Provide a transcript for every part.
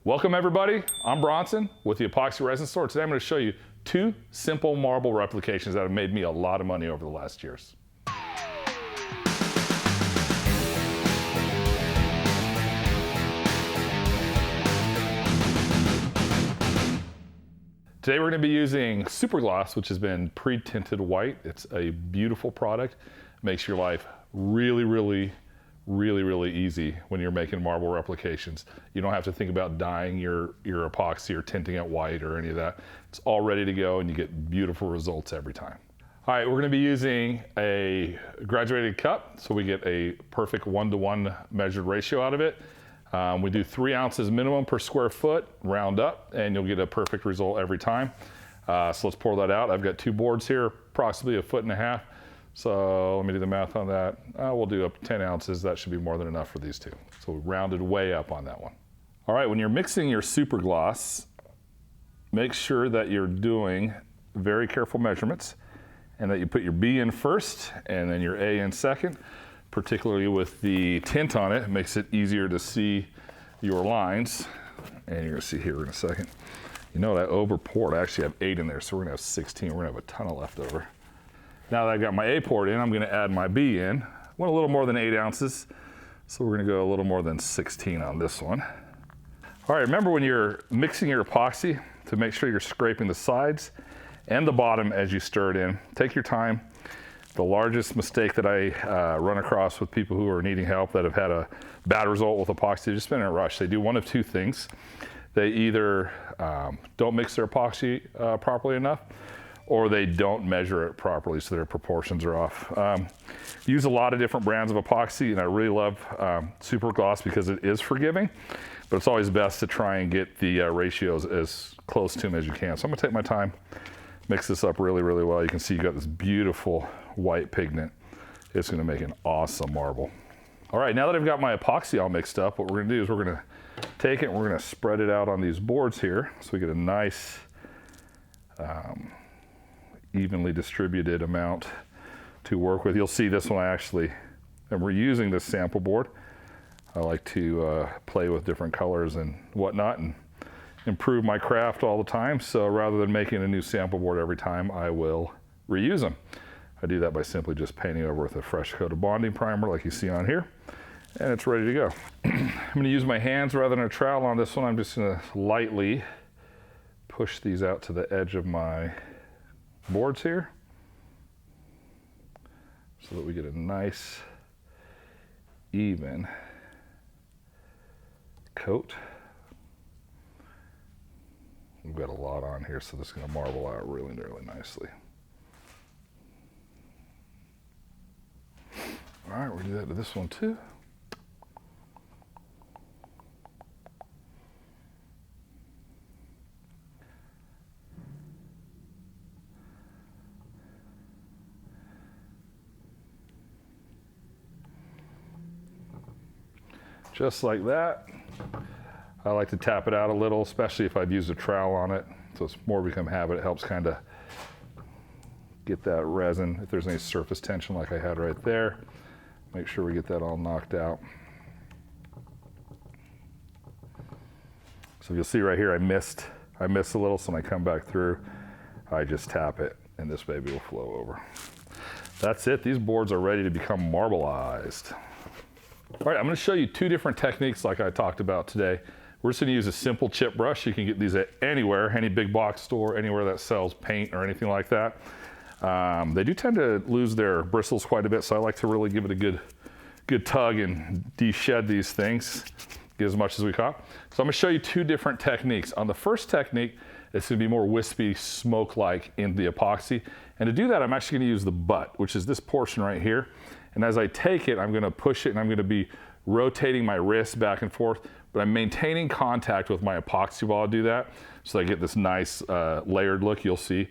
Welcome everybody, I'm Bronson with the Epoxy Resin Store. Today I'm going to show you two simple marble replications that have made me a lot of money over the last years. Today we're going to be using Super Gloss, which has been pre-tinted white. It's a beautiful product. Makes your life really easy when you're making marble replications. You don't have to think about dyeing your epoxy or tinting it white or any of that. It's all ready to go and you get beautiful results every time. All right, we're going to be using a graduated cup, so we get a perfect 1-to-1 measured ratio out of it. We do 3 ounces minimum per square foot, round up, and you'll get a perfect result every time. So let's pour that out. I've got 2 boards here, approximately 1.5 feet. So let me do the math on that. We'll do up to 10 ounces. That should be more than enough for these two. So we rounded way up on that one. All right, when you're mixing your Super Gloss, make sure that you're doing very careful measurements and that you put your B in first and then your A in second. Particularly with the tint on it, it makes it easier to see your lines. And you're gonna see here in a second. You know that over poured, I actually have 8 in there, so we're gonna have 16. We're gonna have a ton of leftover. Now that I've got my A poured in, I'm gonna add my B in. Went a little more than 8 ounces, so we're gonna go a little more than 16 on this one. All right, remember when you're mixing your epoxy to make sure you're scraping the sides and the bottom as you stir it in. Take your time. The largest mistake that I run across with people who are needing help that have had a bad result with epoxy, they've just been in a rush. They do one of 2 things. They either don't mix their epoxy properly enough, or they don't measure it properly, so their proportions are off. Use a lot of different brands of epoxy, and I really love Super Gloss because it is forgiving, but it's always best to try and get the ratios as close to them as you can. So I'm gonna take my time, mix this up really well. You can see you got this beautiful white pigment. It's gonna make an awesome marble. All right, now that I've got my epoxy all mixed up, what we're gonna do is we're gonna take it and we're gonna spread it out on these boards here so we get a nice, evenly distributed amount to work with. You'll see this one I actually am reusing this sample board. I like to play with different colors and whatnot and improve my craft all the time. So rather than making a new sample board every time, I will reuse them. I do that by simply just painting over with a fresh coat of bonding primer like you see on here, and it's ready to go. I'm gonna use my hands rather than a trowel on this one. I'm just gonna lightly push these out to the edge of my boards here so that we get a nice even coat. We've got a lot on here, so this is going to marble out really nicely. All right, we'll do that to this one too. Just like that. I like to tap it out a little, especially if I've used a trowel on it. So it's more become habit. It helps kind of get that resin, if there's any surface tension like I had right there, make sure we get that all knocked out. So you'll see right here, I missed a little, so when I come back through, I just tap it and this baby will flow over. That's it, these boards are ready to become marbleized. All right, I'm gonna show you 2 different techniques like I talked about today. We're just gonna use a simple chip brush. You can get these at anywhere, any big box store, anywhere that sells paint or anything like that. They do tend to lose their bristles quite a bit, so I like to really give it a good tug and de-shed these things, get as much as we caught. So I'm gonna show you 2 different techniques. On the first technique, it's gonna be more wispy, smoke-like in the epoxy. And to do that, I'm actually gonna use the butt, which is this portion right here. And as I take it, I'm gonna push it and I'm gonna be rotating my wrist back and forth, but I'm maintaining contact with my epoxy while I do that, so I get this nice layered look you'll see.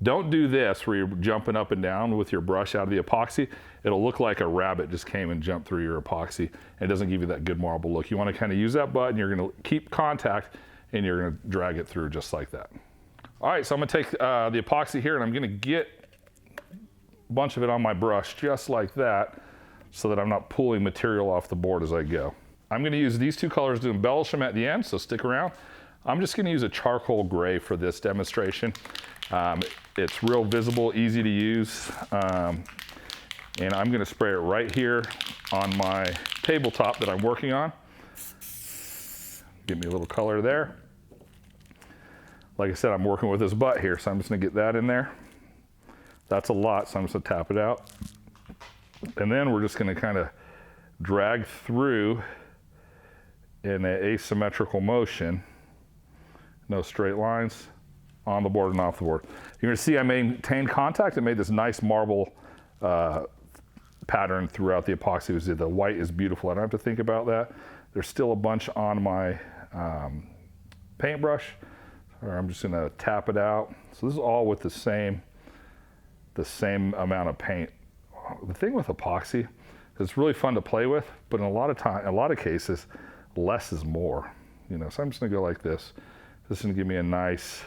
Don't do this where you're jumping up and down with your brush out of the epoxy. It'll look like a rabbit just came and jumped through your epoxy, and it doesn't give you that good marble look. You wanna kinda use that butt and you're gonna keep contact and you're gonna drag it through just like that. All right, so I'm gonna take the epoxy here and I'm gonna get bunch of it on my brush just like that so that I'm not pulling material off the board as I go. I'm gonna use these two colors to embellish them at the end, so stick around. I'm just gonna use a charcoal gray for this demonstration. It's real visible, easy to use. And I'm gonna spray it right here on my tabletop that I'm working on. Give me a little color there. Like I said, I'm working with this butt here, so I'm just gonna get that in there. That's a lot, so I'm just gonna tap it out. And then we're just gonna kind of drag through in an asymmetrical motion. No straight lines on the board and off the board. You're gonna see I maintained contact. It made this nice marble pattern throughout the epoxy. The white is beautiful. I don't have to think about that. There's still a bunch on my paintbrush. I'm just gonna tap it out. So this is all with the same amount of paint. The thing with epoxy, it's really fun to play with, but in a lot of cases, less is more. You know, so I'm just gonna go like this. This is gonna give me a nice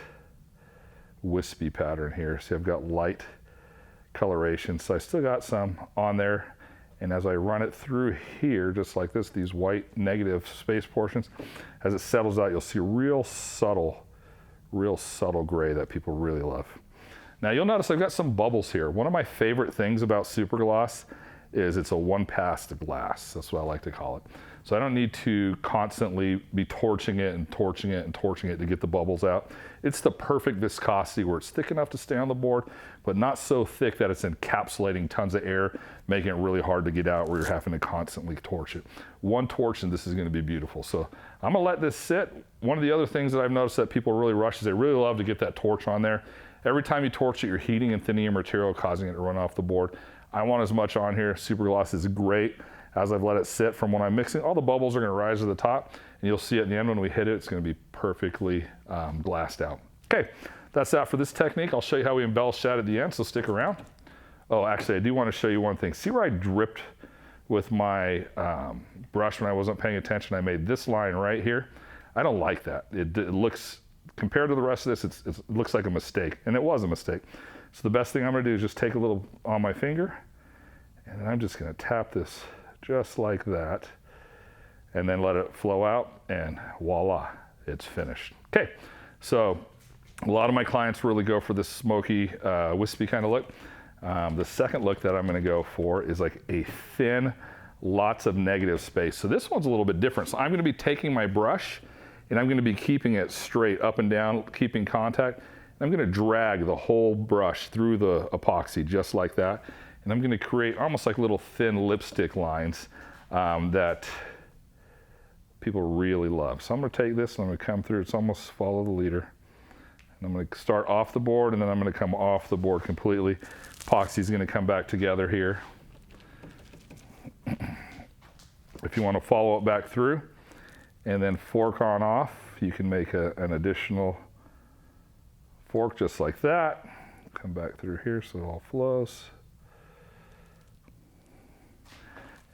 wispy pattern here. See, I've got light coloration, so I still got some on there. And as I run it through here, just like this, these white negative space portions, as it settles out, you'll see real subtle gray that people really love. Now you'll notice I've got some bubbles here. One of my favorite things about supergloss is it's a one pass to glass. That's what I like to call it. So I don't need to constantly be torching it and torching it and torching it to get the bubbles out. It's the perfect viscosity where it's thick enough to stay on the board, but not so thick that it's encapsulating tons of air, making it really hard to get out where you're having to constantly torch it. One torch and this is gonna be beautiful. So I'm gonna let this sit. One of the other things that I've noticed that people really rush is they really love to get that torch on there. Every time you torch it, you're heating and thinning your material, causing it to run off the board. I want as much on here. Supergloss is great. As I've let it sit from when I'm mixing, all the bubbles are gonna rise to the top, and you'll see at the end when we hit it, it's gonna be perfectly glassed out. Okay, that's that for this technique. I'll show you how we embellish that at the end, so stick around. Oh, actually, I do wanna show you one thing. See where I dripped with my brush when I wasn't paying attention? I made this line right here. I don't like that. It looks, compared to the rest of this, it looks like a mistake, and it was a mistake. So the best thing I'm gonna do is just take a little on my finger, and then I'm just gonna tap this just like that, and then let it flow out, and voila, it's finished. Okay, so a lot of my clients really go for this smoky, wispy kind of look. The second look that I'm gonna go for is like a thin, lots of negative space. So this one's a little bit different. So I'm gonna be taking my brush, and I'm gonna be keeping it straight up and down, keeping contact. And I'm gonna drag the whole brush through the epoxy just like that. And I'm gonna create almost like little thin lipstick lines that people really love. So I'm gonna take this and I'm gonna come through, it's almost follow the leader. And I'm gonna start off the board and then I'm gonna come off the board completely. Epoxy's gonna come back together here. If you wanna follow it back through and then fork on off, you can make an additional fork just like that. Come back through here so it all flows.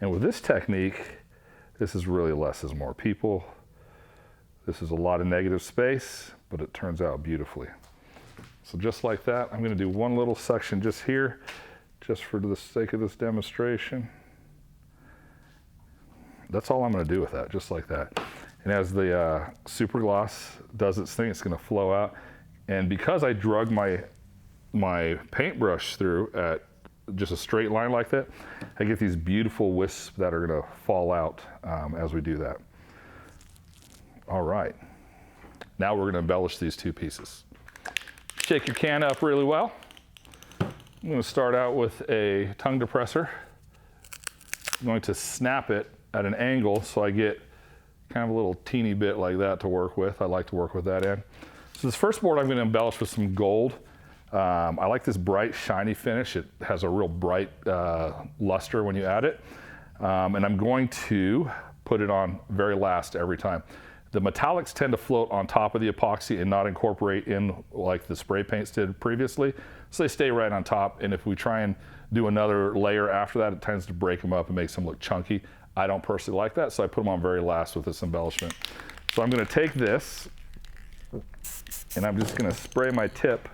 And with this technique, this is really less is more. This is a lot of negative space, but it turns out beautifully. So just like that, I'm gonna do one little section just here, just for the sake of this demonstration. That's all I'm gonna do with that, just like that. And as the supergloss does its thing, it's gonna flow out. And because I drug my paintbrush through at just a straight line like that, I get these beautiful wisps that are gonna fall out as we do that. All right, now we're gonna embellish these two pieces. Shake your can up really well. I'm gonna start out with a tongue depressor. I'm going to snap it at an angle so I get kind of a little teeny bit like that to work with. I like to work with that end. So this first board I'm gonna embellish with some gold. I like this bright, shiny finish. It has a real bright luster when you add it. And I'm going to put it on very last every time. The metallics tend to float on top of the epoxy and not incorporate in like the spray paints did previously. So they stay right on top. And if we try and do another layer after that, it tends to break them up and makes them look chunky. I don't personally like that, so I put them on very last with this embellishment. So I'm gonna take this and I'm just gonna spray my tip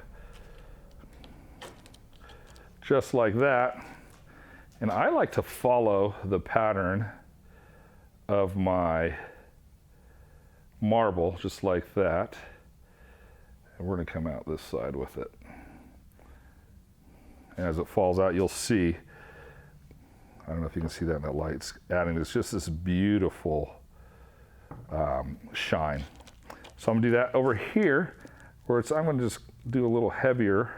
just like that. And I like to follow the pattern of my marble, just like that. And we're gonna come out this side with it. And as it falls out, you'll see, I don't know if you can see that in the lights, adding this, just this beautiful shine. So I'm gonna do that over here, where I'm gonna just do a little heavier,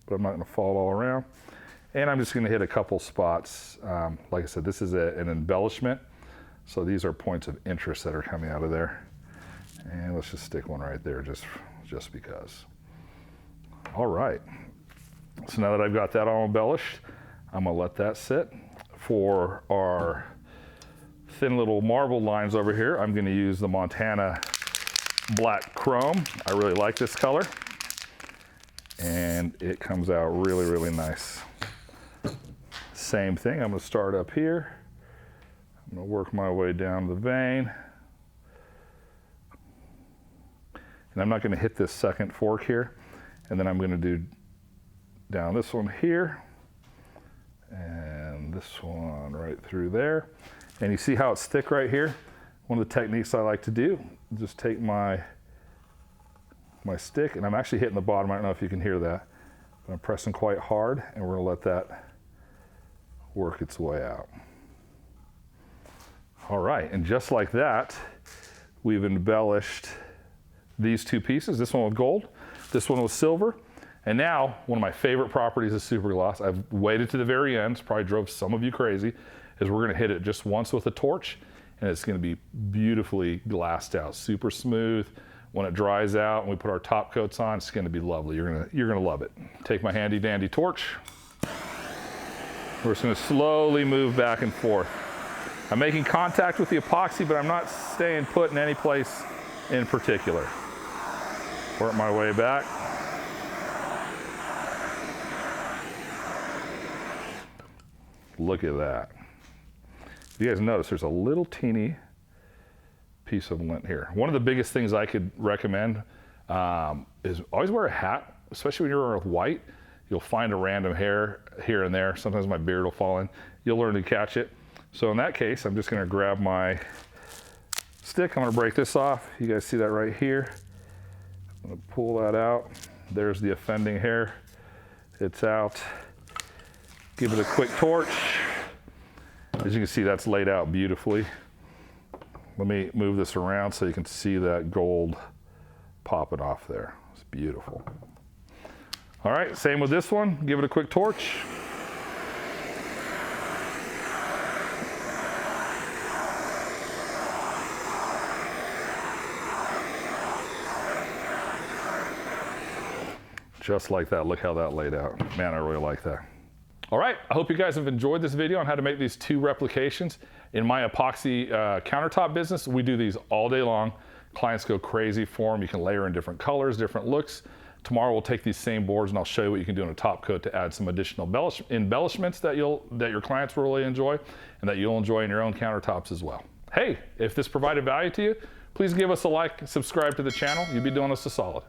but I'm not gonna fall all around. And I'm just gonna hit a couple spots. Like I said, this is an embellishment. So these are points of interest that are coming out of there. And let's just stick one right there just because. All right. So now that I've got that all embellished, I'm gonna let that sit. For our thin little marble lines over here, I'm gonna use the Montana Black Chrome. I really like this color. And it comes out really, really nice. Same thing, I'm gonna start up here. I'm gonna work my way down the vein. And I'm not gonna hit this second fork here. And then I'm gonna do down this one here. And this one right through there. And you see how it's thick right here? One of the techniques I like to do, just take my stick, and I'm actually hitting the bottom. I don't know if you can hear that, but I'm pressing quite hard, and we're gonna let that work its way out. All right, and just like that, we've embellished these two pieces, this one with gold, this one with silver. And now, one of my favorite properties of Supergloss, I've waited to the very end, probably drove some of you crazy, is we're gonna hit it just once with a torch, and it's gonna be beautifully glassed out, super smooth. When it dries out and we put our top coats on, it's gonna be lovely. You're gonna love it. Take my handy dandy torch. We're just gonna slowly move back and forth. I'm making contact with the epoxy, but I'm not staying put in any place in particular. Work my way back. Look at that. You guys notice there's a little teeny piece of lint here. One of the biggest things I could recommend is always wear a hat, especially when you're wearing white. You'll find a random hair here and there. Sometimes my beard will fall in. You'll learn to catch it. So in that case, I'm just gonna grab my stick. I'm gonna break this off. You guys see that right here? I'm gonna pull that out. There's the offending hair. It's out. Give it a quick torch. As you can see, that's laid out beautifully. Let me move this around so you can see that gold popping off there. It's beautiful. All right, same with this one. Give it a quick torch. Just like that, look how that laid out. Man, I really like that. All right, I hope you guys have enjoyed this video on how to make these two replications. In my epoxy countertop business, we do these all day long. Clients go crazy for them. You can layer in different colors, different looks. Tomorrow we'll take these same boards and I'll show you what you can do on a top coat to add some additional embellishments that your clients will really enjoy and that you'll enjoy in your own countertops as well. Hey, if this provided value to you, please give us a like, subscribe to the channel. You'd be doing us a solid.